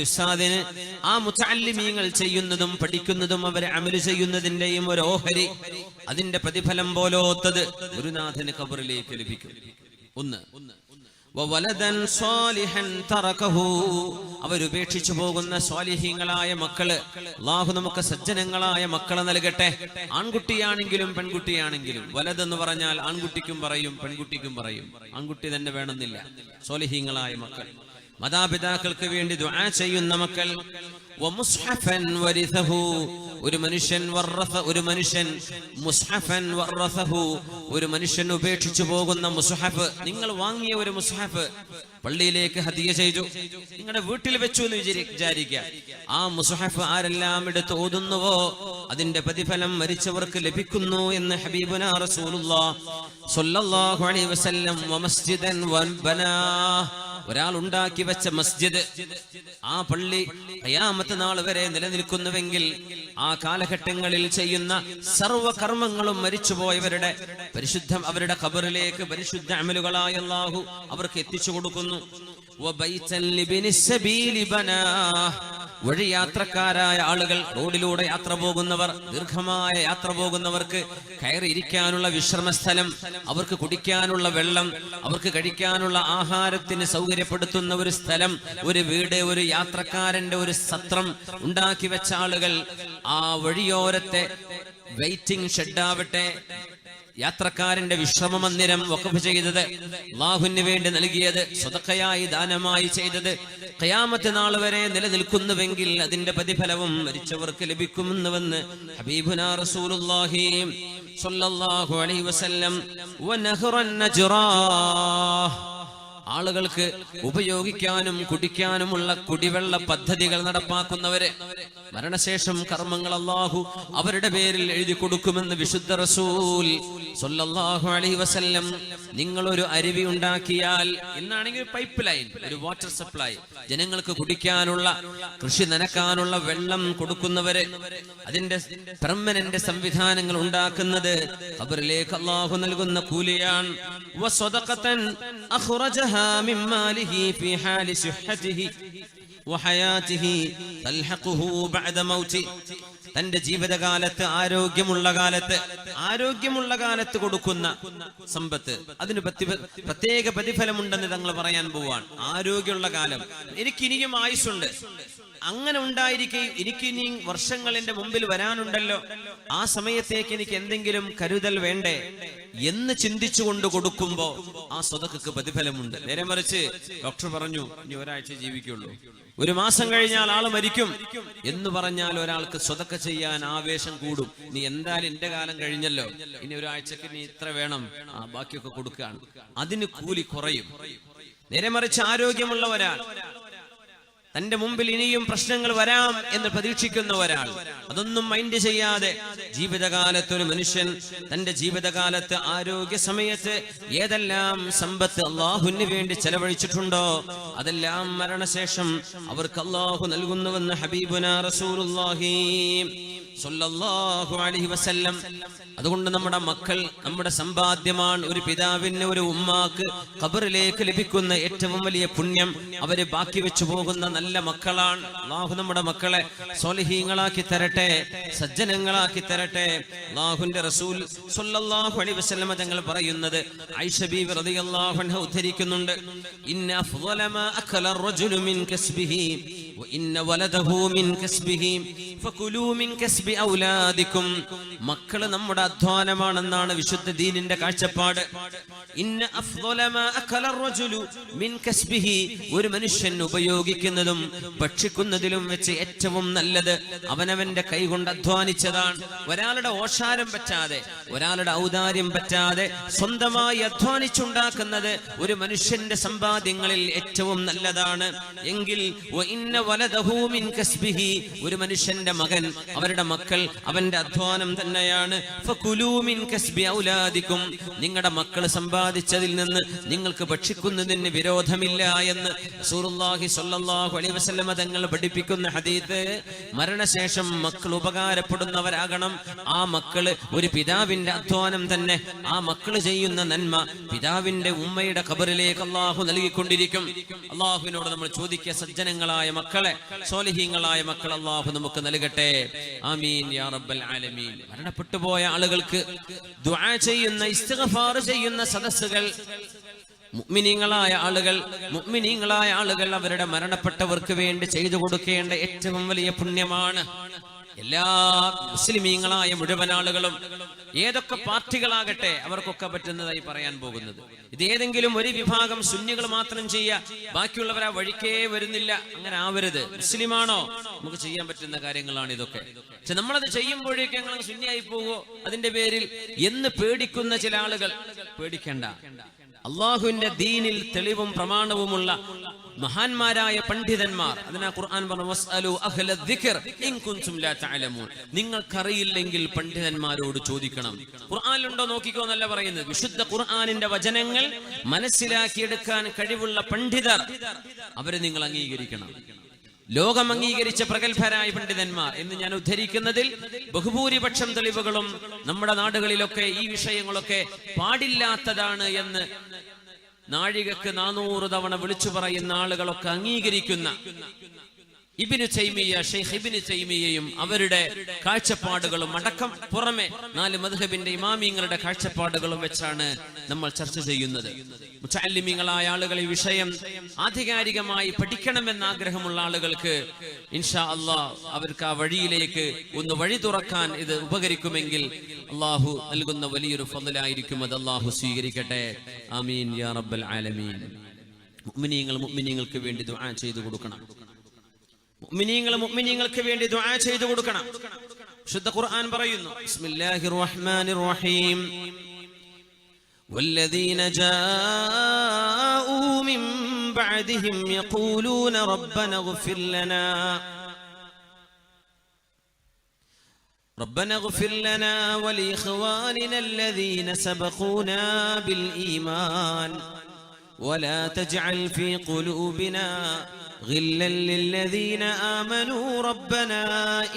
ഉസ്താദിന് ആ മുതഅല്ലിമീങ്ങൾ ചെയ്യുന്നതും പഠിക്കുന്നതും അവരെ അമല് ചെയ്യുന്നതിന്റെയും ഒരു ഓഹരി, അതിന്റെ പ്രതിഫലം പോലോത്തത് ഗുരുനാഥന് ഖബറിലേക്ക് ലഭിക്കും. ഒന്ന്, വവലദൻ സ്വാലിഹൻ തറകഹു, അവരുപേക്ഷിച്ചു പോകുന്ന സ്വാലിഹീങ്ങളായ മക്കള്. അല്ലാഹു നമുക്ക് സജ്ജനങ്ങളായ മക്കളെ നൽകട്ടെ. ആൺകുട്ടിയാണെങ്കിലും പെൺകുട്ടിയാണെങ്കിലും. വലദ് എന്ന് പറഞ്ഞാൽ ആൺകുട്ടിക്കും പറയും പെൺകുട്ടിക്കും പറയും. ആൺകുട്ടി തന്നെ വേണമെന്നില്ല. സ്വാലിഹീങ്ങളായ മക്കൾ, മാതാപിതാക്കൾക്ക് വേണ്ടി ദുആ ചെയ്യുന്ന മക്കൾ. വമുസ്ഹഫൻ വരിസഹു, ഒരു മനുഷ്യൻ മുസ്ഹഫൻ വറസഹു, ഒരു മനുഷ്യൻ ഉപേക്ഷിച്ചു പോകുന്ന മുസ്ഹഫ്. നിങ്ങൾ വാങ്ങിയ ഒരു മുസ്ഹഫ് പള്ളിയിലേക്ക് ഹദിയ ചെയ്തു, നിങ്ങളുടെ വീട്ടിൽ വെച്ചു എന്ന് വിചാരിക്കുക. ആ മുസ്ഹഫ് ആരെല്ലാം എടുത്ത് ഓതുന്നുവോ അതിന്റെ പ്രതിഫലം മരിച്ചവർക്ക് ലഭിക്കുന്നു എന്ന് ഹബീബുനാ റസൂലുള്ളാഹി സ്വല്ലല്ലാഹു അലൈഹി വസല്ലം. വമസ്ജിദൻ വബനാ, ഒരാൾ ഉണ്ടാക്കി വെച്ച മസ്ജിദ്, ആ പള്ളി ഖിയാമത്ത് നാൾ വരെ നിലനിൽക്കുന്നുവെങ്കിൽ ആ കാലഘട്ടങ്ങളിൽ ചെയ്യുന്ന സർവകർമ്മങ്ങളും മരിച്ചുപോയവരുടെ അവരുടെ ഖബറിലേക്ക് പരിശുദ്ധ അമലുകളായ അല്ലാഹു അവർക്ക് എത്തിച്ചു കൊടുക്കുന്നു. വബൈതൻ ലിബ്നിസ് സബീലി ബനാ, വഴിയാത്രക്കാരായ ആളുകൾ, റോഡിലൂടെ യാത്ര പോകുന്നവർ, ദീർഘമായ യാത്ര പോകുന്നവർക്ക് കയറിയിരിക്കാനുള്ള വിശ്രമസ്ഥലം, അവർക്ക് കുടിക്കാനുള്ള വെള്ളം, അവർക്ക് കഴിക്കാനുള്ള ആഹാരത്തിന് സൗകര്യപ്പെടുത്തുന്ന ഒരു സ്ഥലം, ഒരു വീട്, ഒരു യാത്രക്കാരന്റെ ഒരു സത്രം ഉണ്ടാക്കി വെച്ച ആളുകൾ. ആ വഴിയോരത്തെ വെയിറ്റിംഗ് ഷെഡാവട്ടെ, യാത്രക്കാരന്റെ വിശ്രമ മന്ദിരം വഖഫ് ചെയ്തത്, അല്ലാഹുവിന് വേണ്ടി നൽകിയത്, സ്വതക്കയായി ദാനമായി ചെയ്തത് ഖിയാമത്ത് നാൾ വരെ നിലനിൽക്കുന്നുവെങ്കിൽ അതിന്റെ പ്രതിഫലവും മരിച്ചവർക്ക് ലഭിക്കുമെന്നുവെന്ന് ഹബീബുനാ റസൂലുള്ളാഹി സ്വല്ലല്ലാഹു അലൈഹി വസല്ലം. വനഹറൻ നജ്റാ, ആളുകൾക്ക് ഉപയോഗിക്കാനും കുടിക്കാനുമുള്ള കുടിവെള്ള പദ്ധതികൾ നടപ്പാക്കുന്നവര്, മരണശേഷം കർമ്മങ്ങൾ അല്ലാഹു അവരുടെ പേരിൽ എഴുതി കൊടുക്കുമെന്ന് വിശുദ്ധ റസൂൽ സ്വല്ലല്ലാഹു അലൈഹി വസല്ലം. നിങ്ങൾ ഒരു അരുവി ഉണ്ടാക്കിയാൽ, എന്നാണെങ്കിൽ പൈപ്പ് ലൈൻ, ഒരു വാട്ടർ സപ്ലൈ, ജനങ്ങൾക്ക് കുടിക്കാനുള്ള, കൃഷി നനക്കാനുള്ള വെള്ളം കൊടുക്കുന്നവര്, അതിന്റെ പെർമനന്റ് സംവിധാനങ്ങൾ ഉണ്ടാക്കുന്നത് ഖബറിലേക്ക് അല്ലാഹു നൽകുന്ന കൂലിയാണ്. വസദഖതൻ അഖ്റജഹ മിൻ മാലിഹി ഫീ ഹാലി സിഹ്ഹതിഹി വഹയാതിഹി തൽഹഖുഹു ബഅദ മൗതി, തന്റെ ജീവിതകാലത്ത് ആരോഗ്യമുള്ള കാലത്ത് കൊടുക്കുന്ന സമ്പത്ത്, അതിന് പ്രത്യേക പ്രതിഫലമുണ്ടെന്ന് തങ്ങൾ പറയാൻ പോവാണ്. ആരോഗ്യമുള്ള കാലം, എനിക്കിനിയും ആയുസ്സുണ്ട്, അങ്ങനെ ഉണ്ടായിരിക്കെ എനിക്കിനി വർഷങ്ങൾ എന്റെ മുമ്പിൽ വരാനുണ്ടല്ലോ, ആ സമയത്തേക്ക് എനിക്ക് എന്തെങ്കിലും കരുതൽ വേണ്ടേ എന്ന് ചിന്തിച്ചുകൊണ്ട് കൊടുക്കുമ്പോ ആ സ്വതക്കക്ക് പ്രതിഫലമുണ്ട്. നേരെ മറിച്ച് ഡോക്ടർ പറഞ്ഞു ഇനി ഒരാഴ്ച ജീവിക്കുള്ളൂ, ഒരു മാസം കഴിഞ്ഞാൽ ആള് മരിക്കും എന്ന് പറഞ്ഞാൽ ഒരാൾക്ക് സ്വതക്ക ചെയ്യാൻ ആവേശം കൂടും. നീ എന്തായാലും എന്റെ കാലം കഴിഞ്ഞല്ലോ, ഇനി ഒരാഴ്ചക്ക് നീ ഇത്ര വേണം, ബാക്കിയൊക്കെ കൊടുക്കുകയാണ്, അതിന് കൂലി കുറയും. നേരെ മറിച്ച് ആരോഗ്യമുള്ള ഒരാൾ, തന്റെ മുമ്പിൽ ഇനിയും പ്രശ്നങ്ങൾ വരാം എന്ന് പ്രതീക്ഷിക്കുന്ന ഒരാൾ, അതൊന്നും മൈൻഡ് ചെയ്യാതെ ജീവിതകാലത്ത് ഒരു മനുഷ്യൻ തന്റെ ജീവിതകാലത്ത് ആരോഗ്യ സമയത്ത് ഏതെല്ലാം സമ്പത്ത് അല്ലാഹുവിന് വേണ്ടി ചെലവഴിച്ചിട്ടുണ്ടോ അതെല്ലാം മരണശേഷം അവർക്ക് അല്ലാഹു നൽകുന്നുവെന്ന് ഹബീബുനാ റസൂലുള്ളാഹി സ്വല്ലല്ലാഹു അലൈഹി വസല്ലം. അതുകൊണ്ട് നമ്മുടെ മക്കൾ നമ്മുടെ സമ്പാദ്യമാണ്. ഒരു പിതാവിന്, ഒരു ഉമ്മാക്ക് ഖബറിലേക്ക് ലഭിക്കുന്ന ഏറ്റവും വലിയ പുണ്യം അവര് ബാക്കി വെച്ചു പോകുന്ന നല്ല മക്കളാണ്. അല്ലാഹു നമ്മുടെ മക്കളെ സ്വാലിഹീങ്ങളാക്കി തരട്ടെ, സജ്ജനങ്ങളാക്കി തരട്ടെ. അല്ലാഹുവിന്റെ റസൂൽ സ്വല്ലല്ലാഹു അലൈഹി വസല്ലം തങ്ങൾ പറയുന്നത് ആയിഷ ബീവി റളിയല്ലാഹു അൻഹ ഉദ്ധരിക്കുന്നുണ്ട്, ഇന്ന അഫ്ളല മാ അകല അർ-റജുലു മിൻ കസ്ബിഹി വ ഇന്ന വലദഹു മിൻ കസ്ബിഹി ഫകുലൂ മിൻ കസ്ബി ഔലാദികും. മക്കൾ നമ്മുടെ അധ്വാനമാണെന്നാണ് വിശുദ്ധ ദീനിന്റെ കാഴ്ചപ്പാട്. ഇന്ന അഫ്ളല മാ അകല അർ-റജുലു മിൻ കസ്ബിഹി, ഒരു മനുഷ്യൻ ഉപയോഗിക്കുന്നതും ഭക്ഷിക്കുന്നതിലും വെച്ച് ഏറ്റവും നല്ലത് അവനവന്റെ കൈകൊണ്ട് അധ്വാനിച്ചതാണ്. ഒരാളുടെ ഓശാരം പറ്റാതെ, ഒരാളുടെ ഔദാര്യം പറ്റാതെ സ്വന്തമായി അധ്വാനിച്ചുണ്ടാക്കുന്നത് ഒരു മനുഷ്യന്റെ സമ്പാദ്യങ്ങളിൽ ഏറ്റവും നല്ലതാണ്. എങ്കിൽ ഒരു മനുഷ്യന്റെ മകൻ, അവരുടെ മക്കൾ അവന്റെ അധ്വാനം തന്നെയാണ്. ഫകുലൂ മിൻ കസ്ബി ഔലാദികും, നിങ്ങളുടെ മക്കൾ സമ്പാദിച്ചതിൽ നിന്ന് നിങ്ങൾക്ക് ഭക്ഷിക്കുന്നതിന് വിരോധമില്ല എന്ന് റസൂലുള്ളാഹി സ്വല്ലല്ലാഹു അലൈഹി വസല്ലം തങ്ങൾ പഠിപ്പിക്കുന്ന ഹദീസ്. മരണശേഷം മക്കൾ ഉപകാരപ്പെടുന്നവരാകണം. ആ മക്കള് ഒരു പിതാവിന്റെ അധ്വാനം തന്നെ, ആ മക്കള് ചെയ്യുന്ന നന്മ പിതാവിന്റെ ഉമ്മയുടെ ഖബറിലേക്ക് അല്ലാഹു നൽകിക്കൊണ്ടിരിക്കും. അല്ലാഹുവിനോട് നമ്മൾ ചോദിക്കുക, സജ്ജനങ്ങളായ മക്കൾ മക്കളെ, സ്വാലിഹീങ്ങളായ മക്കൾ അല്ലാഹു നമുക്ക് നൽകട്ടെ. ആമീൻ യാ റബ്ബൽ ആലമീൻ. മരണപ്പെട്ടു പോയ ആളുകൾക്ക് ദുആ ചെയ്യുന്ന, ഇസ്തിഗ്ഫാർ ചെയ്യുന്ന സദസ്സുകൾ, മുഅ്മിനീങ്ങളായ ആളുകൾ അവരുടെ മരണപ്പെട്ടവർക്ക് വേണ്ടി ചെയ്തു കൊടുക്കേണ്ട ഏറ്റവും വലിയ പുണ്യമാണ്. എല്ലാ മുസ്ലിമീങ്ങളായ മുഴുവൻ ആളുകളും, ഏതൊക്കെ പാർട്ടികളാകട്ടെ, അവർക്കൊക്കെ പറ്റുന്നതായി പറയാൻ പോകുന്നത്. ഇത് ഏതെങ്കിലും ഒരു വിഭാഗം സുന്നികൾ മാത്രം ചെയ്യുക, ബാക്കിയുള്ളവർ ആ വഴിക്കേ വരുന്നില്ല, അങ്ങനെ ആവരുത്. മുസ്ലിമാണോ, നമുക്ക് ചെയ്യാൻ പറ്റുന്ന കാര്യങ്ങളാണ് ഇതൊക്കെ. പക്ഷെ നമ്മളത് ചെയ്യുമ്പോഴേക്കും ഞങ്ങൾ സുന്നിയായി പോകുമോ അതിന്റെ പേരിൽ എന്ന് പേടിക്കുന്ന ചില ആളുകൾ, പേടിക്കണ്ട. അള്ളാഹുവിന്റെ ദീനിൽ തെളിവും പ്രമാണവുമുള്ള മഹാന്മാരായ പണ്ഡിതന്മാർ, അതിനാ ഖുർആൻ പറഞ്ഞു വസ്അലു അഹ്ല ദിക്ർ ഇൻ കുൻതും ലാ തഅലമൂൻ. നിങ്ങൾക്കറിയില്ലെങ്കിൽ പണ്ഡിതന്മാരോട് ചോദിക്കണം. ഖുർആനിലുണ്ടോ നോക്കിക്കോ എന്നല്ല പറയുന്നത്. വിശുദ്ധ ഖുർആനിന്റെ വചനങ്ങൾ മനസ്സിലാക്കിയെടുക്കാൻ കഴിവുള്ള പണ്ഡിതർ, അവരെ നിങ്ങൾ അംഗീകരിക്കണം. ലോകം അംഗീകരിച്ച പ്രഗത്ഭരായ പണ്ഡിതന്മാർ എന്ന് ഞാൻ ഉദ്ധരിക്കുന്നതിൽ ബഹുഭൂരിപക്ഷം തെളിവുകളും നമ്മുടെ നാടുകളിലൊക്കെ ഈ വിഷയങ്ങളൊക്കെ പാടില്ലാത്തതാണ് എന്ന് നാഴികക്ക് 400 തവണ വിളിച്ചു പറയുന്ന ആളുകളൊക്കെ അംഗീകരിക്കുന്ന ഇബ്നു തൈമിയ്യ, ഷെയ്ഖ് ഇബ്നു തൈമിയ്യയും അവരുടെ കാഴ്ചപ്പാടുകളും അടക്കം പുറമെ 4 മദ്ഹബിന്റെ ഇമാമിങ്ങളുടെ കാഴ്ചപ്പാടുകളും വെച്ചാണ് നമ്മൾ ചർച്ച ചെയ്യുന്നത്. മുതഅല്ലിമീങ്ങളായ ആളുകൾ ഈ വിഷയം ആധികാരികമായി പഠിക്കണമെന്ന് ആഗ്രഹമുള്ള ആളുകൾക്ക് ഇൻഷാ അല്ലാഹ് അവർക്ക് ആ വഴിയിലേക്ക് ഒന്ന് വഴി തുറക്കാൻ ഇത് ഉപകരിക്കുമെങ്കിൽ അല്ലാഹു നൽകുന്ന വലിയൊരു ഫضലായിരിക്കും. അത് അല്ലാഹു സ്വീകരിക്കട്ടെ. ആമീൻ യാ റബ്ബൽ ആലമീൻ. മുഅ്മിനീങ്ങൾക്ക് വേണ്ടി ദുആ ചെയ്തു കൊടുക്കണം. മുഅ്മിനീങ്ങൾക്ക് വേണ്ടി ദുആ ചെയ്തു കൊടുക്കണം. ശുദ്ധ ഖുർആൻ പറയുന്നു, ബിസ്മില്ലാഹിർ റഹ്മാനിർ റഹീം, വല്ലദീന ജാഊ മിൻ ബഅദിഹിം യഖൂലൂന റബ്ബന ഇഗ്ഫിർ ലനാ വലിഇഖ്വാനിന الذين سبقونا بالإيمان ولا تجعل في قلوبنا غلا للذين آمنوا ربنا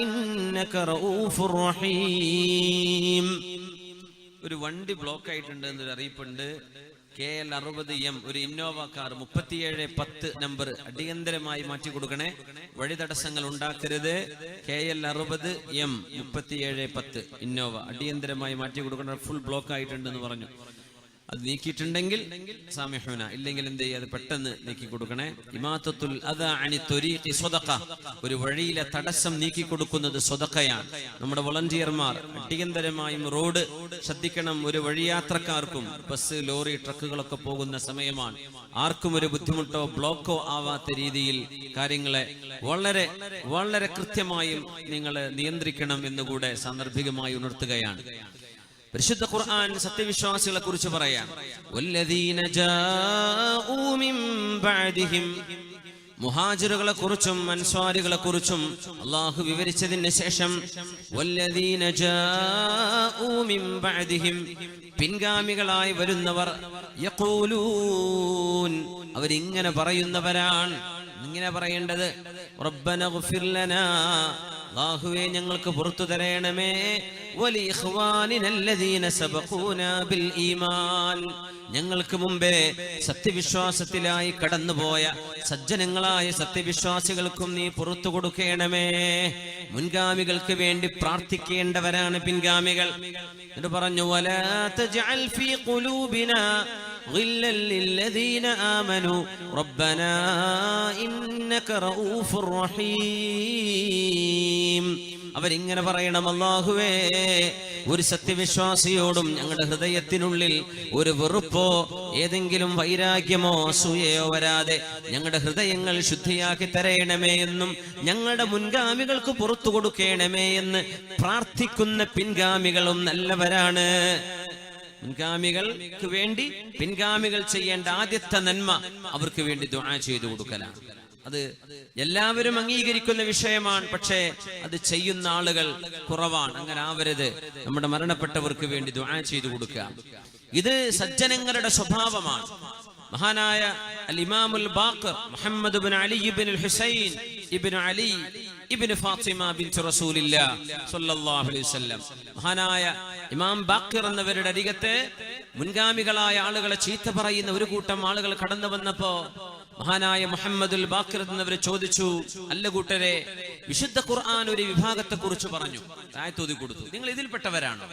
إنك رؤوف رحيم. ഒരു വണ്ടി ബ്ലോക്ക് ആയിട്ടുണ്ട് എന്നൊരു അറിയിപ്പുണ്ട്. KL 60M ഒരു ഇന്നോവ കാർ 3710 നമ്പർ അടിയന്തരമായി മാറ്റി കൊടുക്കണേ. വഴി തടസ്സങ്ങൾ ഉണ്ടാക്കരുത്. KL 60M 3710 ഇന്നോവ അടിയന്തരമായി മാറ്റി കൊടുക്കണ. ഫുൾ ബ്ലോക്ക് ആയിട്ടുണ്ടെന്ന് പറഞ്ഞു. അത് നീക്കിയിട്ടുണ്ടെങ്കിൽ സാമിഹുന, ഇല്ലെങ്കിൽ എന്ത് ചെയ്യുക, അത് പെട്ടെന്ന് നീക്കി കൊടുക്കണേ. ഇമാത്തത്തുൽ അദാ അനി ത്വരീഖി സ്വദഖ, ഒരു വഴിയിലെ തടസ്സം നീക്കി കൊടുക്കുന്നത് സ്വദഖയാണ്. നമ്മുടെ വോളണ്ടിയർമാർ അടിയന്തരമായും റോഡ് ശ്രദ്ധിക്കണം. ഒരു വഴിയാത്രക്കാർക്കും ബസ്, ലോറി, ട്രക്കുകളൊക്കെ പോകുന്ന സമയമാണ്. ആർക്കും ഒരു ബുദ്ധിമുട്ടോ ബ്ലോക്കോ ആവാത്ത രീതിയിൽ കാര്യങ്ങളെ വളരെ വളരെ കൃത്യമായും നിങ്ങൾ നിയന്ത്രിക്കണം എന്നുകൂടെ സാന്ദർഭികമായി ഉണർത്തുകയാണ്. പരിശുദ്ധ ഖുർആൻ സത്യവിശ്വാസികളെ കുറിച്ച് പറയാം. വല്ലദീന ജാഊ മിൻ ബഅദിഹിം, മുഹാജിറുകളെ കുറിച്ചും അൻസ്വാരികളെ കുറിച്ചും അല്ലാഹു വിവരിച്ചതിന് ശേഷം വല്ലദീന ജാഊ മിൻ ബഅദിഹിം, പിൻഗാമികളായി വരുന്നവർ, യഖൂലൂൻ, അവരിങ്ങനെ പറയുന്നവരാണ്. ഇങ്ങനെ പറയേണ്ടത്, റബ്ബന ഇഗ്ഫിർ ലനാ, അല്ലാഹുവേ ഞങ്ങൾക്ക് പുറത്തു തരണമേ, വലിഇഖ്വാനിനല്ലദീന സബഖൂനാ ബിൽ ഈമാൻ, ഞങ്ങൾക്ക് മുമ്പേ സത്യവിശ്വാസത്തിലായി കടന്നുപോയ സജ്ജനങ്ങളായ സത്യവിശ്വാസികൾക്കും നീ പുറത്തു കൊടുക്കണമേ. മുൻഗാമികൾക്ക് വേണ്ടി പ്രാർത്ഥിക്കേണ്ടവരാണ് പിൻഗാമികൾ. എന്നിട്ട് പറഞ്ഞു, വലാ തജ്അൽ ഫീ ഖുലൂബിനാ ഗില്ലൻ ലില്ലദീന ആമനൂ റബ്ബനാ ഇന്നക റഊഫുർ റഹീം. അവരിങ്ങനെ പറയണം, അല്ലാഹുവേ ഒരു സത്യവിശ്വാസിയോടും ഞങ്ങളുടെ ഹൃദയത്തിനുള്ളിൽ ഒരു വെറുപ്പോ ഏതെങ്കിലും വൈരാഗ്യമോ അസൂയയോ വരാതെ ഞങ്ങളുടെ ഹൃദയങ്ങൾ ശുദ്ധിയാക്കി തരയണമേ എന്നും ഞങ്ങളുടെ മുൻഗാമികൾക്ക് പുറത്തു കൊടുക്കണമേ എന്ന് പ്രാർത്ഥിക്കുന്ന പിൻഗാമികളും നല്ലവരാണ്. മുൻഗാമികൾക്ക് വേണ്ടി പിൻഗാമികൾ ചെയ്യേണ്ട ആദ്യത്തെ നന്മ അവർക്ക് വേണ്ടി ദുആ ചെയ്തു കൊടുക്കലാണ്. അത് എല്ലാവരും അംഗീകരിക്കുന്ന വിഷയമാണ്. പക്ഷേ അത് ചെയ്യുന്ന ആളുകൾ കുറവാണ്. അങ്ങനെ ആവരുത്. നമ്മുടെ മരണപ്പെട്ടവർക്ക് വേണ്ടി ദുആ ചെയ്തു കൊടുക്കുക, ഇത് സജ്ജനങ്ങളുടെ സ്വഭാവമാണ്. മഹാനായ അൽ ഇമാമുൽ ബാഖർ മുഹമ്മദ് ഇബ്നു അലി ഇബ്നുൽ ഹുസൈൻ ഇബ്നു അലി ഇബ്നു ഫാത്തിമ ബിൻത് റസൂലില്ലാഹ് സ്വല്ലല്ലാഹു അലൈഹി വസല്ലം, മഹാനായ ഇമാം ബാഖർ എന്നവരുടെ അരികത്തെ മുൻഗാമികളായ ആളുകളെ ചീത്ത പറയുന്ന ഒരു കൂട്ടം ആളുകൾ കടന്നു വന്നപ്പോ മഹാനായ മുഹമ്മദുൽ ബാഖിർ എന്നവർ ചോദിച്ചു, അല്ല കൂട്ടരെ, വിശുദ്ധ ഖുർആൻ ഒരു വിഭാഗത്തെ കുറിച്ച് പറഞ്ഞു, ആയത്തോതി കൊടുത്തു, നിങ്ങൾ ഇതിൽപ്പെട്ടവരാണോ?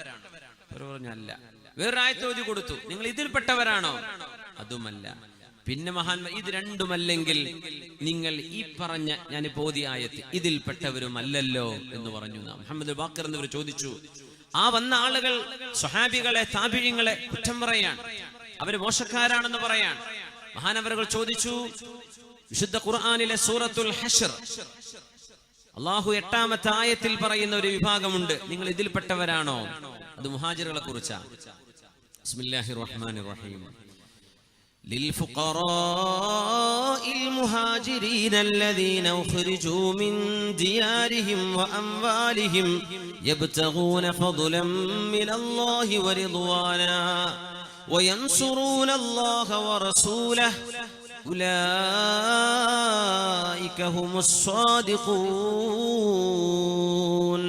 അവർ പറഞ്ഞു അല്ല. വേറൊരു ആയത്തോതി കൊടുത്തു, നിങ്ങൾ ഇതിൽപ്പെട്ടവരാണോ? അതുമല്ല. പിന്നെ മഹാന്മാർ ഇത് രണ്ടുമല്ലെങ്കിൽ നിങ്ങൾ ഈ പറഞ്ഞ ഞാനിപ്പോ ഓതിയ ആയത്ത് ഇതിൽപ്പെട്ടവരുമല്ലല്ലോ എന്ന് പറഞ്ഞു. മുഹമ്മദ് ബാഖിർ എന്നിവർ ചോദിച്ചു. ആ വന്ന ആളുകൾ സ്വഹാബികളെ താബിഈങ്ങളെ കുറ്റം പറയാൻ, അവര് മോശക്കാരാണെന്ന് പറയാൻ. മഹാനവറുകൾ ചോദിച്ചു, വിശുദ്ധ ഖുർആനിലെ സൂറത്തുൽ ഹശ്ർ അല്ലാഹു 8-ാമത്തെ ആയത്തിൽ പറയുന്ന ഒരു വിഭാഗമുണ്ട്, നിങ്ങൾ ഇതിൽപ്പെട്ടവരാണോ? അത് മുഹാജിറുകളെ കുറിച്ചാണ്. ബിസ്മില്ലാഹിർ റഹ്മാനിർ റഹീം. للفقراء المهاجرين الذين أخرجوا من ديارهم وأموالهم يبتغون فضلا من الله ورضوانا وينصرون الله ورسوله أولئك هم الصادقون.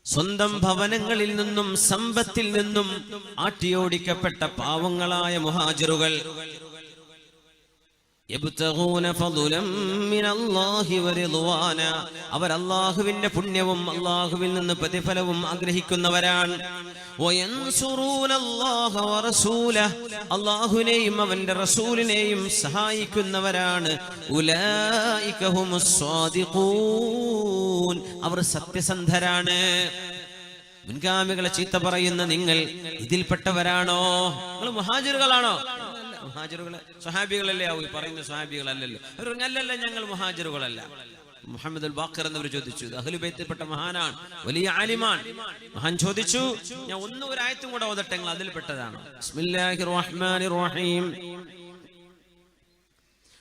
സ്വന്തം ഭവനങ്ങളിൽ നിന്നും സമ്പത്തിൽ നിന്നും ആട്ടിയോടിക്കപ്പെട്ട പാവങ്ങളായ മുഹാജിറുകൾ അവർ അല്ലാഹുവിന്റെ പുണ്യവും അല്ലാഹുവിൽ നിന്ന് പ്രതിഫലവും ആഗ്രഹിക്കുന്നവരാണ്. അല്ലാഹുവിനെയും അവന്റെ റസൂലിനെയും സഹായിക്കുന്നവരാണ്. അവർ സത്യസന്ധരാണ്. മുൻഗാമികളെ ചീത്ത പറയുന്ന നിങ്ങൾ ഇതിൽപ്പെട്ടവരാണോ? നിങ്ങൾ മുഹാജിറുകളാണോ? മുഹാജിറുകളെ സ്വഹാബികളല്ലേ ആവൂ, പറയുന്ന സ്വഹാബികളല്ലല്ലോ. അവർ അല്ലല്ല, ഞങ്ങൾ മുഹാജിറുകളല്ല. മുഹമ്മദുൽ ബാഖിർ എന്നവർ ചോദിച്ചു, അഹ്ലു ബൈത്തിൽപ്പെട്ട മഹാനാണ്, വലിയ ആലിമാണ്. മഹാൻ ചോദിച്ചു, ഞാൻ ഒരു ആയത്തും കൂടെ ഓതട്ടെ, നിങ്ങൾ അതിൽപ്പെട്ടതാണ്. ബിസ്മില്ലാഹിർ റഹ്മാനിർ റഹീം.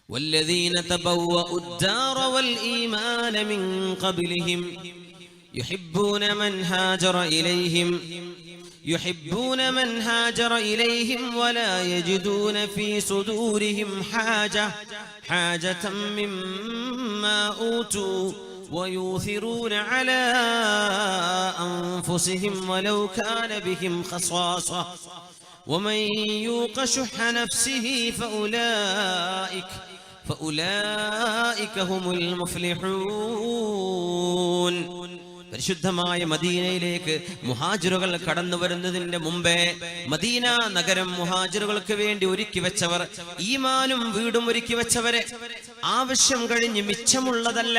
والذين تبوأوا الدار والإيمان من قبلهم يحبون من هاجر إليهم ولا يجدون في صدورهم حاجة مما أوتوا ويؤثرون على أنفسهم ولو كان بهم خصاصة ومن يوق شح نفسه فأولئك هم المفلحون. പരിശുദ്ധമായ മദീനയിലേക്ക് മുഹാജിറുകൾ കടന്നു വരുന്നതിന്റെ മുമ്പേ മദീന നഗരം മുഹാജിറുകൾക്ക് വേണ്ടി ഒരുക്കി വെച്ചവർ, ഈമാനും വീടും ഒരുക്കി വെച്ചവരെ, ആവശ്യം കഴിഞ്ഞ് മിച്ചമുള്ളതല്ല,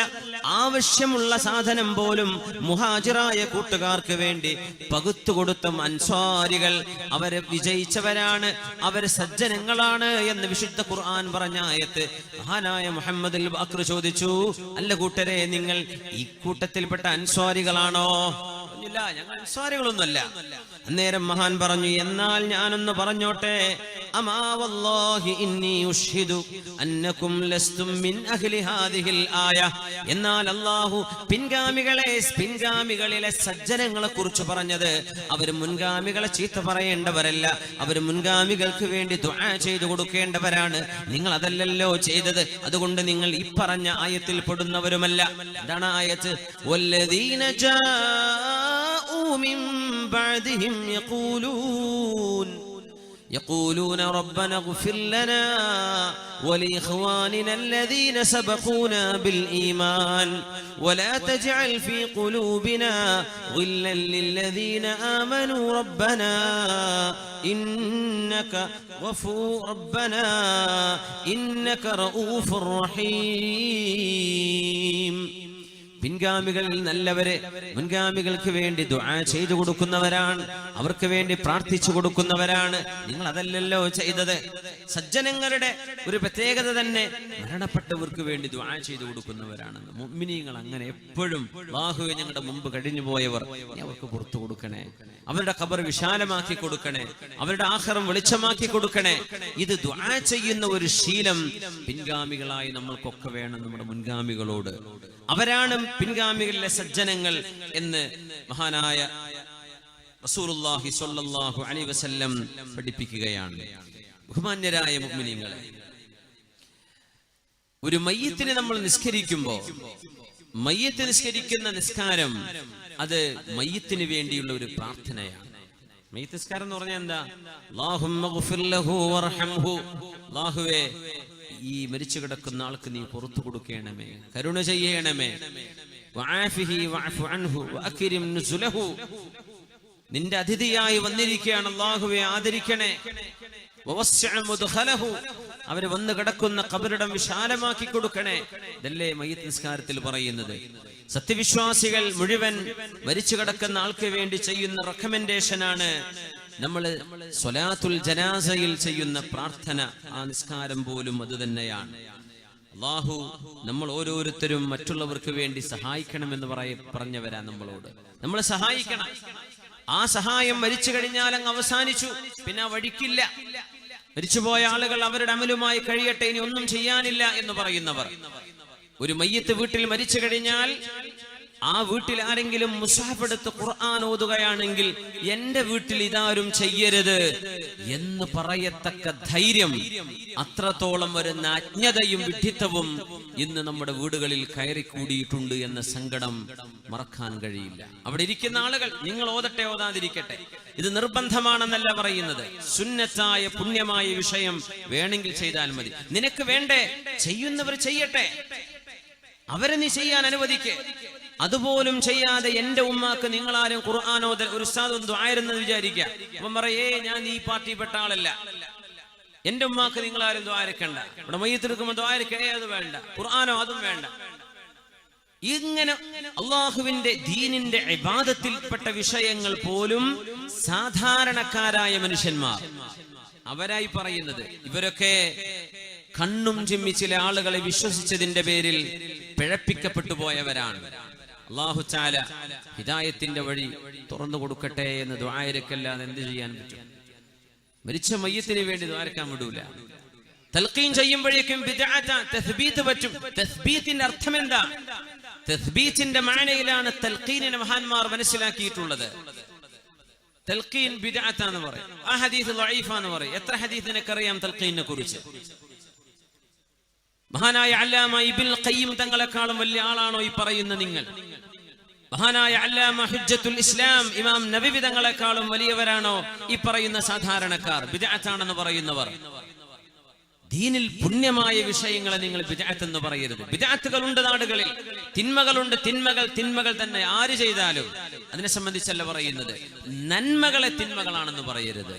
ആവശ്യമുള്ള സാധനം പോലും മുഹാജിറായ കൂട്ടുകാർക്ക് വേണ്ടി പകുത്തുകൊടുത്ത അൻസ്വാരികൾ അവരെ വിജയിച്ചവരാണ്, അവര് സജ്ജനങ്ങളാണ് എന്ന് വിശുദ്ധ ഖുർആൻ പറഞ്ഞ ആയത്ത് മഹാനായ മുഹമ്മദുൽ ബാഖിർ ചോദിച്ചു, അല്ല കൂട്ടരെ, നിങ്ങൾ ഈ കൂട്ടത്തിൽപ്പെട്ട അൻസ്വാരികളാണോ? ഇല്ല, ഞങ്ങൾ അൻസ്വാരികളൊന്നുമല്ല. അന്നേരം മഹാൻ പറഞ്ഞു, എന്നാൽ ഞാനൊന്ന് പറഞ്ഞോട്ടെ. അമാ വല്ലാഹി ഇന്നി ഉഷ്ഹിദു അന്നകും ലസ്തും മിൻ അഹ്ലി ഹാദിഹിൽ ആയ. എന്നാൽ അല്ലാഹു പിൻഗാമികളിലെ സജ്ജനങ്ങളെ കുറിച്ച് പറഞ്ഞത് അവർ മുൻഗാമികളെ ചീത്ത പറയേണ്ടവരല്ല, അവർ മുൻഗാമികൾക്ക് വേണ്ടി ദുആ ചെയ്തു കൊടുക്കേണ്ടവരാണ്. നിങ്ങൾ അതല്ലല്ലോ ചെയ്തത്, അതുകൊണ്ട് നിങ്ങൾ ഈ പറഞ്ഞ ആയത്തിൽ പെടുന്നവരുമല്ല. എന്താണ് ആയത്ത്? വല്ലദീന ജാഊ മിൻ ബഅദിഹിം يقولون ربنا اغفر لنا ولإخواننا الذين سبقونا بالإيمان ولا تجعل في قلوبنا غلا للذين آمنوا ربنا إنك رؤوف رحيم. പിൻഗാമികളിൽ നല്ലവരെ മുൻഗാമികൾക്ക് വേണ്ടി ദുആ ചെയ്തു കൊടുക്കുന്നവരാണ്, അവർക്ക് വേണ്ടി പ്രാർത്ഥിച്ചു കൊടുക്കുന്നവരാണ്. നിങ്ങൾ അതല്ലല്ലോ ചെയ്തത്. സജ്ജനങ്ങളുടെ ഒരു പ്രത്യേകത തന്നെ മരണപ്പെട്ടവർക്ക് വേണ്ടി ദുആ ചെയ്തു കൊടുക്കുന്നവരാണെന്ന്. മുഅ്മിനീങ്ങൾ അങ്ങനെ എപ്പോഴും, അല്ലാഹുവേ ഞങ്ങളുടെ മുമ്പ് കഴിഞ്ഞു പോയവർ അവർക്ക് പുറത്തു കൊടുക്കണേ, അവരുടെ ഖബർ വിശാലമാക്കി കൊടുക്കണേ, അവരുടെ ആഖിറം വെളിച്ചമാക്കി കൊടുക്കണേ. ഇത് ദുആ ചെയ്യുന്ന ഒരു ശീലം പിൻഗാമികളായി നമ്മൾക്കൊക്കെ വേണം, നമ്മുടെ മുൻഗാമികളോട്. അവരാണ് പിൻഗാമികളിലെ സജ്ജനങ്ങൾ എന്ന് മഹാനായ റസൂലുള്ളാഹി സ്വല്ലല്ലാഹു അലൈഹി വസല്ലം പഠിപ്പിക്കുകയാണ്. ബഹുമാന്യരായ മുഅ്മിനീങ്ങളെ, ഒരു മയ്യിത്തിനെ നമ്മൾ നിസ്കരിക്കുമ്പോൾ, മയ്യിത്ത് നിസ്കരിക്കുന്ന നിസ്കാരം അത് മയ്യിത്തിന് വേണ്ടിയുള്ള ഒരു പ്രാർത്ഥനയാണ്. മയ്യിത്ത് നിസ്കാരം എന്ന് പറഞ്ഞാൽ എന്താ? അല്ലാഹുമ്മ ഗ്ഫിർ ലഹു വർഹംഹു, അല്ലാഹുവേ ഈ മരിച്ചു കിടക്കുന്ന ആൾക്ക് നീ പുറത്തു കൊടുക്കണമേ, കരുണ ചെയ്യണമേ. വഅഫിഹി വഅഫു അൻഹു വഅക്രിം നുസുലഹു, നിന്റെ അതിഥിയായി വന്നിരിക്കുകയാണ് അല്ലാഹുവേ, ആദരിക്കണേ. വവസ്സിഅ മുദ്ഖലഹു, അവര് വന്ന് കിടക്കുന്ന ഖബറിടം വിശാലമാക്കി കൊടുക്കണേ. ഇതല്ലേ മയ്യിത്ത് നിസ്കാരത്തിൽ പറയുന്നത്. സത്യവിശ്വാസികൾ മുഴുവൻ മരിച്ചു കിടക്കുന്ന ആൾക്ക് വേണ്ടി ചെയ്യുന്ന റെക്കമെൻഡേഷനാണ് നമ്മൾ സ്വലാത്തുൽ ജനാസയിൽ ചെയ്യുന്ന പ്രാർത്ഥന. ആ നിസ്കാരം പോലും അത് തന്നെയാണ്. അല്ലാഹു നമ്മൾ ഓരോരുത്തരും മറ്റുള്ളവർക്ക് വേണ്ടി സഹായിക്കണമെന്ന് പറഞ്ഞവരാ നമ്മളോട്. നമ്മൾ സഹായിക്കണം. ആ സഹായം മരിച്ചു കഴിഞ്ഞാൽ അങ്ങ് അവസാനിച്ചു, പിന്നെ ആ വഴിക്കില്ല. മരിച്ചുപോയ ആളുകൾ അവരുടെ അമലുമായി കഴിയട്ടെ, ഇനി ഒന്നും ചെയ്യാനില്ല എന്ന് പറയുന്നവർ. ഒരു മയ്യിത്ത് വീട്ടിൽ മരിച്ചു കഴിഞ്ഞാൽ ആ വീട്ടിൽ ആരെങ്കിലും മുസ്ഹഫ് എടുത്ത് ഖുർആൻ ഓതുകയാണെങ്കിൽ എന്റെ വീട്ടിൽ ഇതാരും ചെയ്യരുത് എന്ന് പറയത്തക്ക ധൈര്യം, അത്രത്തോളം വരുന്ന അജ്ഞതയും വിഡ്ഢിത്തവും ഇന്ന് നമ്മുടെ വീടുകളിൽ കയറിക്കൂടിയിട്ടുണ്ട് എന്ന സങ്കടം മറക്കാൻ കഴിയില്ല. അവിടെ ഇരിക്കുന്ന ആളുകൾ നിങ്ങൾ ഓതട്ടെ ഓതാതിരിക്കട്ടെ, ഇത് നിർബന്ധമാണെന്നല്ല പറയുന്നത്. സുന്നത്തായ പുണ്യമായ വിഷയം വേണമെങ്കിൽ ചെയ്താൽ മതി. നിനക്ക് വേണ്ടേ, ചെയ്യുന്നവർ ചെയ്യട്ടെ, അവരെ നീ ചെയ്യാൻ അനുവദിക്കേ. അതുപോലും ചെയ്യാതെ എന്റെ ഉമ്മാക്ക് നിങ്ങളാരും ഖുർആനോ ഒരു ഉസ്താദ് ദുആയിരുന്ന് വിചാരിക്കുക. അപ്പം പറയേ ഞാൻ ഈ പാർട്ടിപ്പെട്ട ആളല്ല, എന്റെ ഉമ്മാക്ക് നിങ്ങളാരും ദുആരക്കണ്ട, ഇവിടെ മയ്യിത്തെടുക്കുമ്പോൾ ദുആരക്കേ, അത് വേണ്ട, ഖുർആനോ അതും വേണ്ട. ഇങ്ങനെ അള്ളാഹുവിന്റെ ദീനിന്റെ ഇബാദത്തിൽപ്പെട്ട വിഷയങ്ങൾ പോലും സാധാരണക്കാരായ മനുഷ്യന്മാർ അവരായി പറയുന്നത്. ഇവരൊക്കെ കണ്ണും ചിമ്മി ചില ആളുകളെ വിശ്വസിച്ചതിന്റെ പേരിൽ പിഴപ്പിക്കപ്പെട്ടു പോയവരാണ്. അല്ലാഹു തആല ഹിദായത്തിന്റെ വഴി തുറന്നു കൊടുക്കട്ടെ എന്ന് ദുആയിരക്കല്ലാതെ എന്ത് ചെയ്യാൻ പറ്റും? മരിച്ച മയ്യിത്തിന് വേണ്ടി ദുആരക്കാൻ വിടൂല. തൽഖീൻ ചെയ്യുമ്പോഴേക്കും ബിദ്അത, തസ്ബീത്ത് പറ്റും. തസ്ബീത്തിന്റെ അർത്ഥം എന്താ? തസ്ബീത്തിന്റെ മാനയിലാണ് തൽഖീനിനെ മഹാന്മാർ മനസ്സിലാക്കിയിട്ടുള്ളത്. തൽഖീൻ ബിദ്അത എന്ന് പറയും, ആ ഹദീസ് ദഈഫ എന്ന് പറയും. എത്ര ഹദീസ് നിനക്കറിയാം തൽഖീനെ കുറിച്ച്? മഹാനായ അല്ലാമ ഇബ്നുൽ ഖയ്യിം തങ്ങളെക്കാളും വലിയ ആളാണോ ഈ പറയുന്ന നിങ്ങൾ? മഹാനായ അല്ലാമ ഹുജ്ജത്തുൽ ഇസ്ലാം ഇമാം നബവി തങ്ങളെക്കാളും വലിയവരാണോ ഈ പറയുന്ന സാധാരണക്കാർ? ബിദ്അത്താണെന്ന് പറയുന്നവർ. ദീനിൽ പുണ്യമായ വിഷയങ്ങളെ നിങ്ങൾ ബിദ്അത്ത് എന്ന് പറയരുത്. ബിദ്അത്തുകൾ ഉണ്ട് നാടുകളിൽ, തിന്മകളുണ്ട്. തിന്മകൾ തന്നെ ആര് ചെയ്താലും അതിനെ സംബന്ധിച്ചല്ല പറയുന്നത്. നന്മകളെ തിന്മകളാണെന്ന് പറയരുത്.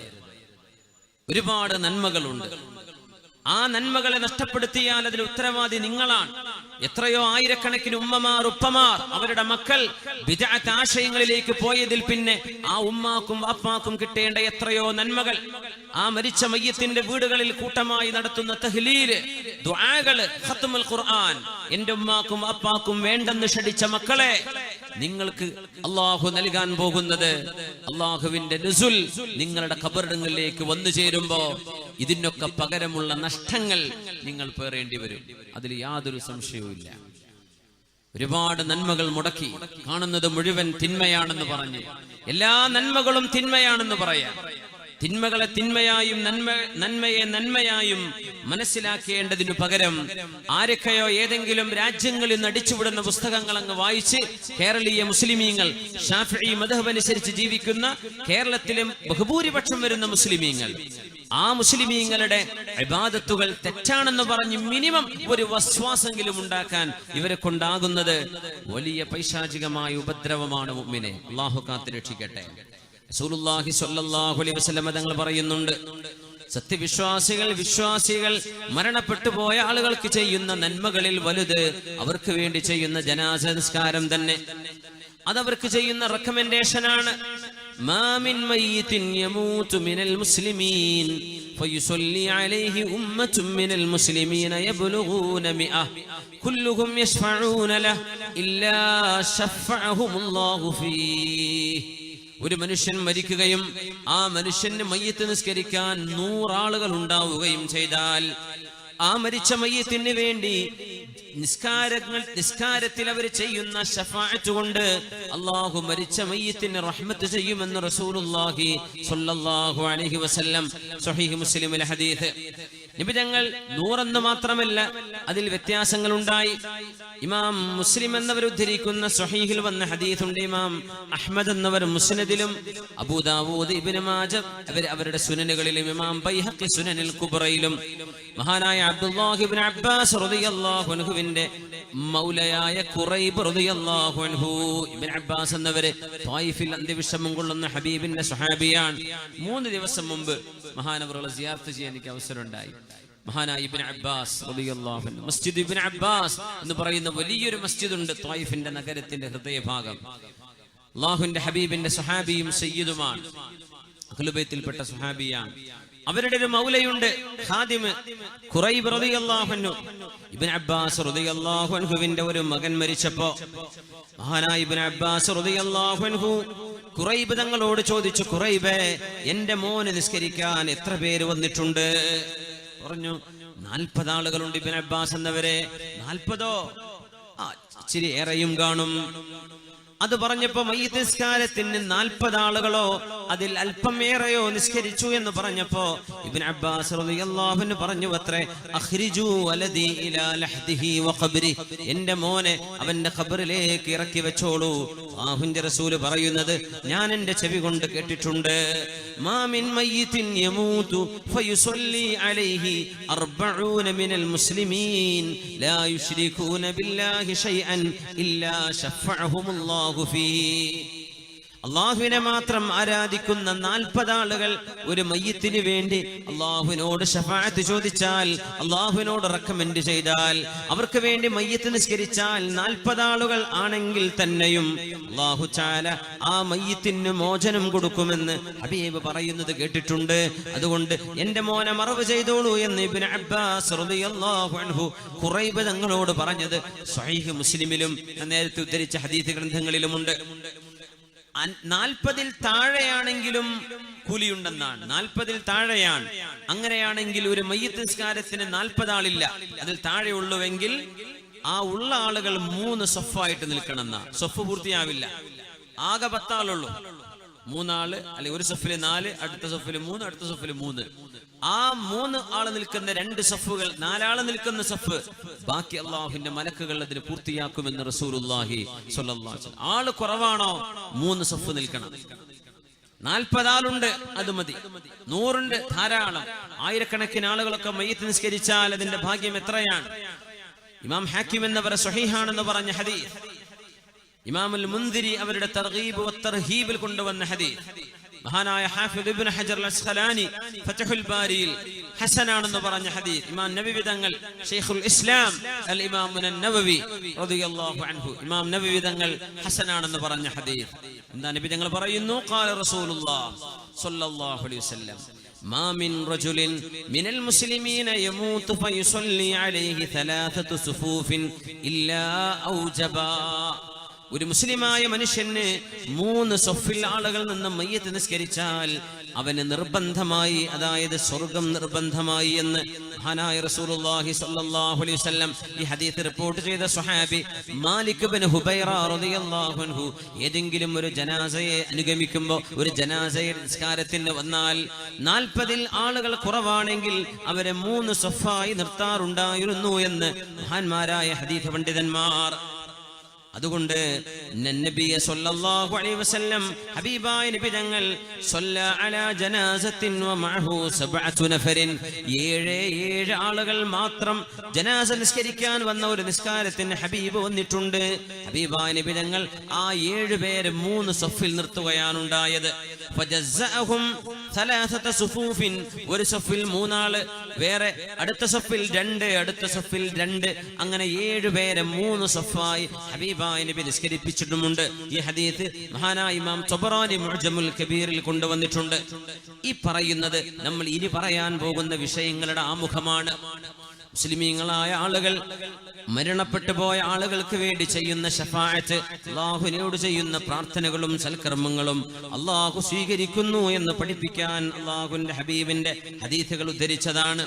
ഒരുപാട് നന്മകളുണ്ട്. ആ നന്മകളെ നഷ്ടപ്പെടുത്തിയാൽ അതിൽ ഉത്തരവാദി നിങ്ങളാണ്. എത്രയോ ആയിരക്കണക്കിന് ഉമ്മമാർ ഉപ്പമാർ അവരുടെ മക്കൾ ബിദ്അത്ത് ആശയങ്ങളിലേക്ക് പോയതിൽ പിന്നെ ആ ഉമ്മാക്കും വാപ്പാക്കും കിട്ടേണ്ട എത്രയോ നന്മകൾ, ആ മരിച്ച മയ്യത്തിന്റെ വീടുകളിൽ കൂട്ടമായി നടത്തുന്ന തഹ്ലീല്, ദുആകള്, ഖത്മുൽ ഖുർആൻ, എന്റെ ഉമ്മാക്കും വാപ്പാക്കും വേണ്ടെന്ന് ക്ഷണിച്ച മക്കളെ നിങ്ങൾക്ക് അല്ലാഹു നൽകാൻ പോകുന്നത് അല്ലാഹുവിന്റെ നുസുൽ നിങ്ങളുടെ ഖബറിടങ്ങളിലേക്ക് വന്നു ചേരുമ്പോ ഇതിനൊക്കെ പകരമുള്ള നഷ്ടങ്ങൾ നിങ്ങൾ പേറേണ്ടി വരും. അതിൽ യാതൊരു സംശയവുമില്ല. ഒരുപാട് നന്മകൾ മുടക്കി കാണുന്നത് മുഴുവൻ തിന്മയാണെന്ന് പറഞ്ഞു, എല്ലാ നന്മകളും തിന്മയാണെന്ന് പറയാം. തിന്മകളെ തിന്മയായും നന്മയെ നന്മയായും മനസ്സിലാക്കേണ്ടതിനു പകരം ആരൊക്കെയോ ഏതെങ്കിലും രാജ്യങ്ങളിൽ നിന്ന് അടിച്ചുവിടുന്ന പുസ്തകങ്ങൾ അങ്ങ് വായിച്ച് കേരളീയ മുസ്ലിമീങ്ങൾ, ഷാഫിഈ മദ്ഹബ് അനുസരിച്ച് ജീവിക്കുന്ന കേരളത്തിലെ ബഹുഭൂരിപക്ഷം വരുന്ന മുസ്ലിമീങ്ങൾ, ആ മുസ്ലിമീങ്ങളുടെ ഇബാദത്തുകൾ തെറ്റാണെന്ന് പറഞ്ഞ് മിനിമം ഒരു വസ്വാസെങ്കിലും ഉണ്ടാക്കാൻ ഇവരെ കൊണ്ടാകുന്നത് വലിയ പൈശാചികമായ ഉപദ്രവമാണ്. മുഅ്മിനെ അല്ലാഹു കാത്ത് രക്ഷിക്കട്ടെ. റസൂലുള്ളാഹി സ്വല്ലല്ലാഹു അലൈഹി വസല്ലം തങ്ങൾ പറയുന്നുണ്ട്, വിശ്വാസികൾ മരണപ്പെട്ടു പോയ ആളുകൾക്ക് ചെയ്യുന്ന നന്മകളിൽ വലുത് അവർക്ക് വേണ്ടി ചെയ്യുന്ന ജനാസ നിസ്കാരം തന്നെ. അതവർക്ക് ചെയ്യുന്ന റെക്കമെൻഡേഷനാണ്. മാ മിൻ മയ്യിത്തിൻ യമൂതു മിനൽ മുസ്ലിമീൻ ഫയുസല്ലി അലൈഹി ഉമ്മത്തുൻ മിനൽ മുസ്ലിമീന യബ്ലുഗൂന മിഅ കുല്ലുഹും യശ്ഫഊന ലഹു ഇല്ലാ ശഫഅഹുമുല്ലാഹു ഫീഹി. ഒരു മനുഷ്യൻ മരിക്കുകയും ആ മനുഷ്യന് മയ്യിത്ത് നിസ്കരിക്കാൻ 100 ആളുകൾ ഉണ്ടാവുകയും ചെയ്താൽ ആ മരിച്ച മയ്യിത്തിന് വേണ്ടി നിസ്കാരത്തിൽ അവർ ചെയ്യുന്ന ശഫാഅത്ത് കൊണ്ട് അല്ലാഹു മരിച്ച മയ്യിത്തിന് റഹ്മത്ത് ചെയ്യുമെന്ന് റസൂലുള്ളാഹി സ്വല്ലല്ലാഹു അലൈഹി വസല്ലം സ്വഹീഹ് മുസ്ലിമിലെ ഹദീസ്. നബി തങ്ങൾ 100 എന്ന് മാത്രമല്ല, അതിൽ വ്യത്യാസങ്ങൾ ഉണ്ടായി. ഇമാം മുസ്ലിം എന്നവർ ഉദ്ധരിക്കുന്ന സ്വഹീഹിൽ വന്ന ഹദീസുണ്ട്. ഇമാം അഹ്മദ് എന്നവർ മുസ്നദിലും, അബൂ ദാവൂദ്, ഇബ്നു മാജ അവരുടെ സുനനുകളിലും, ഇമാം ബൈഹഖി സുനനിൽ കുബ്രയിലും മഹാനായ അബ്ദുല്ലാഹി ഇബ്നു അബ്ബാസ് റളിയല്ലാഹു അൻഹുവിന്റെ മൗലയായ ഖുറൈബ് റളിയല്ലാഹു അൻഹു, ഇബ്നു അബ്ബാസ് എന്നവര് ത്വായിഫിൽ അന്ത്യവിഷമം കൊള്ളുന്ന ഹബീബിന്റെ സ്വഹാബിയാണ്. 3 ദിവസം മുമ്പ് മഹാനവറുകളെ സിയാറത്ത് ചെയ്യാൻ എനിക്ക് അവസരം ഉണ്ടായി. മഹാനായ ഇബ്നു അബ്ബാസ് റളിയല്ലാഹു അൻഹു, മസ്ജിദ് ഇബ്നു അബ്ബാസ് എന്ന് പറയുന്ന വലിയൊരു മസ്ജിദ് ഉണ്ട് ത്വായിഫിന്റെ നഗരത്തിന്റെ ഹൃദയഭാഗം. അല്ലാഹുവിന്റെ ഹബീബിന്റെ സ്വഹാബിയും സയ്യിദുമാണ്, അഹ്ലുൽ ബൈത്തിൽപ്പെട്ട സ്വഹാബിയാണ്. അവരുടെ ഒരു മൗലയുണ്ട്, ഖാദിമ് ഖുറൈബ് റളിയല്ലാഹു അൻഹു. ഇബ്നു അബ്ബാസ് റളിയല്ലാഹു അൻഹുവിന്റെ ഒരു മകൻ മരിച്ചപ്പോ മഹാനായ ഇബ്നു അബ്ബാസ് റളിയല്ലാഹു അൻഹു ഖുറൈബ് തങ്ങളോട് ചോദിച്ചു, ഖുറൈബേ, എന്റെ മോനെ നിസ്കരിക്കാൻ എത്ര പേര് വന്നിട്ടുണ്ട്? പറഞ്ഞു, 40 ആളുകളുണ്ട് ഇബ്നു അബ്ബാസ് എന്നവരെ. 40ഓ? ഇച്ചിരി ഏറെയും കാണും. അത് പറഞ്ഞപ്പോ മയ്യിത്ത് നിസ്കാരത്തിന് 40 ആളുകളോ അതിൽ അല്പം ഏറെയോ നിസ്കരിച്ചു എന്ന് പറഞ്ഞപ്പോ ഇബ്നു അബ്ബാസ് റളിയല്ലാഹു അൻഹു പറഞ്ഞു അത്രേ, അഖ്രിജു വലദി ഇലാ ലഹ്ദിഹി വഖബ്രി, എന്റെ മോനെ അവന്റെ ഖബറിലേക്ക് ഇറക്കി വെച്ചോളൂ. അല്ലാഹുവിന്റെ റസൂൽ പറയുന്നത് ഞാൻ എന്റെ ചെവി കൊണ്ട് കേട്ടിട്ടുണ്ട്, മാ മിൻ മയ്യിത്തിൻ യമൂതു ഫയുസല്ലി അലൈഹി 40 മിനൽ മുസ്ലിമീൻ ലാ യുശ്രികൂന ബില്ലാഹി ശൈഅൻ ഇല്ലാ ശഫഅഹുമുല്ലാഹു അള്ളാഹുവിനെ മാത്രം ആരാധിക്കുന്ന 40 ആളുകൾ ഒരു മയ്യിത്തിന് വേണ്ടി അള്ളാഹുവിനോട് ശഫാഅത്ത് ചോദിച്ചാൽ, അള്ളാഹുവിനോട് റെക്കമെൻഡ് ചെയ്താൽ, അവർക്ക് വേണ്ടി മയ്യിത്ത് നിസ്കരിച്ചാൽ 40 ആളുകൾ ആണെങ്കിൽ തന്നെയും അള്ളാഹു തആല ആ മയ്യിത്തിന് മോചനം കൊടുക്കുമെന്ന് ഹബീബ് പറയുന്നത് കേട്ടിട്ടുണ്ട്. അതുകൊണ്ട് എന്റെ മോനെ മറവ് ചെയ്തോളൂ എന്ന് ഇബ്നു അബ്ബാസ് റളിയല്ലാഹു അൻഹു ഖുറൈബ് തങ്ങളോട് പറഞ്ഞത് സ്വഹീഹ് മുസ്ലിമിലും നേരത്തെ ഉദ്ധരിച്ച ഹദീസ് ഗ്രന്ഥങ്ങളിലുമുണ്ട്. 40-ൽ താഴെയാണെങ്കിലും കൂലിയുണ്ടെന്നാണ്. 40-ൽ താഴെയാണ്. അങ്ങനെയാണെങ്കിൽ ഒരു മയ്യിത്ത് നിസ്കാരത്തിന് 40 ആളില്ല, അതിൽ താഴെയുള്ളുവെങ്കിൽ ആ ഉള്ള ആളുകൾ 3 സഫായിട്ട് നിൽക്കണമെന്നാ. സഫ് പൂർത്തിയാവില്ല, ആകെ 10 ആളുള്ളൂ. 3 ആള് അല്ലെങ്കിൽ ഒരു സഫില് 4, അടുത്ത സഫില് 3, അടുത്ത സഫില് 3. ആ 3 ആള് നിൽക്കുന്ന 2 സഫുകൾ, 4 ആള് നിൽക്കുന്ന സഫ്, ബാക്കി അള്ളാഹുവിന്റെ മലക്കുകൾ അതിന് പൂർത്തിയാക്കുമെന്ന് റസൂലുള്ളാഹി സ്വല്ലല്ലാഹു അലൈഹി വസല്ലം. ആള് കുറവാണോ 3 സഫ് നിൽക്കണം. 40 ആളുണ്ട്, അത് മതി. 100 ഉണ്ട്, ധാരാളം. ആയിരക്കണക്കിന് ആളുകളൊക്കെ മയ്യിത്ത് നിസ്കരിച്ചാൽ അതിന്റെ ഭാഗ്യം എത്രയാണ്. ഇമാം ഹാക്കിം എന്നവർ സ്വഹീഹാണെന്ന് പറഞ്ഞ ഹദീസ്, ഇമാം അൽ മുൻദിരി അവരുടെ തർഗീബ് വ തർഹീബിൽ കൊണ്ടുവന്ന ഹദീസ്, മഹാനായ ഹാഫിദ് ഇബ്നു ഹജർ അൽ അസ്ഖലാനി ഫത്ഹുൽ ബാരിയിൽ ഹസനാണെന്ന് പറഞ്ഞ ഹദീസ്, ഇമാം നബവി തങ്ങൾ ശൈഖുൽ ഇസ്ലാം അൽ ഇമാം അൻ-നവവി റളിയല്ലാഹു അൻഹു, ഇമാം നബവി തങ്ങൾ ഹസനാണെന്ന് പറഞ്ഞ ഹദീസ്. എന്താ നബി തങ്ങൾ പറയുന്നു, ഖാല റസൂലുള്ളാഹി സ്വല്ലല്ലാഹു അലൈഹി വസല്ലം, മാ മിൻ റജുലിൻ മിനൽ മുസ്ലിമീന യമൂതു ഫയുസല്ലി അലൈഹി 3 സുഫൂഫിൻ ഇല്ലാ ഔജബാ. ഒരു മുസ്ലിമായ മനുഷ്യന് 3 സഫിൽ ആളുകൾ നിന്ന് മയ്യിത്ത് നിസ്കരിച്ചാൽ അവന് നിർബന്ധമായി, അതായത് സ്വർഗം നിർബന്ധമായി എന്ന് മഹാനായ റസൂലുള്ളാഹി സ്വല്ലല്ലാഹു അലൈഹി വസല്ലം ഈ ഹദീസ് റിപ്പോർട്ട് ചെയ്ത സ്വഹാബി മാലിക് ഇബ്നു ഹുബൈറ റളിയല്ലാഹു അൻഹു ഏതെങ്കിലും ഒരു ജനാസയെ അനുഗമിക്കുമ്പോൾ, ഒരു ജനാസയെ നിസ്കാരത്തിന് വന്നാൽ 40-ൽ ആളുകൾ കുറവാണെങ്കിൽ അവരെ 3 സഫായി നിർത്താറുണ്ടായിരുന്നു എന്ന് മഹാന്മാരായ ഹദീസ് പണ്ഡിതന്മാർ. അതുകൊണ്ട് നബിയെ സല്ലല്ലാഹു അലൈഹി വസല്ലം ഹബീബായ നബി തങ്ങൾ സല്ല അലാ ജനാസത്തിൻ വ മഅഹു 7 നഫരിൻ, 7 ആളുകൾ മാത്രം ജനാസ നിസ്കരിക്കാൻ വന്ന ഒരു നിസ്കാരത്തിന് ഹബീബ് വന്നിട്ടുണ്ട്. ഹബീബായ നബി തങ്ങൾ ആ 7 പേരെ 3 സഫിൽ നിർത്തുകയാണ് ഉണ്ടായത്. ഫജസ്സഅഹും 3 സുഫൂഫിൻ, ഒരു സഫിൽ 3 ആള്, വേറെ അടുത്ത സഫിൽ 2, അടുത്ത സഫിൽ 2, അങ്ങനെ 7 പേരെ 3 സഫായി ഹബീബ് നബി നിസ്കരിപ്പിച്ചിട്ടുമുണ്ട്. ഈ ഹദീസ് മഹാനായ ഇമാം തബറാനി മുഅ്ജമുൽ കബീറിൽ കൊണ്ടുവന്നിട്ടുണ്ട്. ഈ പറയുന്നത് നമ്മൾ ഇനി പറയാൻ പോകുന്ന വിഷയങ്ങളുടെ ആമുഖമാണ്. മുസ്ലിമീങ്ങളായ ആളുകൾ, മരണപ്പെട്ടു പോയ ആളുകൾക്ക് വേണ്ടി ചെയ്യുന്ന ശഫാഅത്ത്, അല്ലാഹുവിനോട് ചെയ്യുന്ന പ്രാർത്ഥനകളും സൽക്കർമ്മങ്ങളും അല്ലാഹു സ്വീകരിക്കുന്നു എന്ന് പഠിപ്പിക്കാൻ അല്ലാഹുവിന്റെ ഹബീബിന്റെ ഹദീസുകൾ ഉദ്ധരിച്ചതാണ്.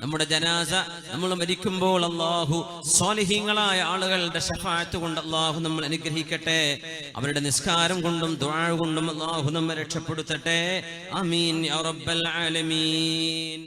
നമ്മുടെ ജനാസ നമ്മൾ മരിക്കുമ്പോൾ അല്ലാഹു സ്വാലിഹീങ്ങളായ ആളുകളുടെ ശഫാഅത്ത് കൊണ്ട് അല്ലാഹു നമ്മൾ അനുഗ്രഹിക്കട്ടെ. അവരുടെ നിസ്കാരം കൊണ്ടും ദുആ കൊണ്ടും അല്ലാഹു നമ്മെ രക്ഷപ്പെടുത്തട്ടെ. ആമീൻ യാ റബ്ബൽ ആലമീൻ.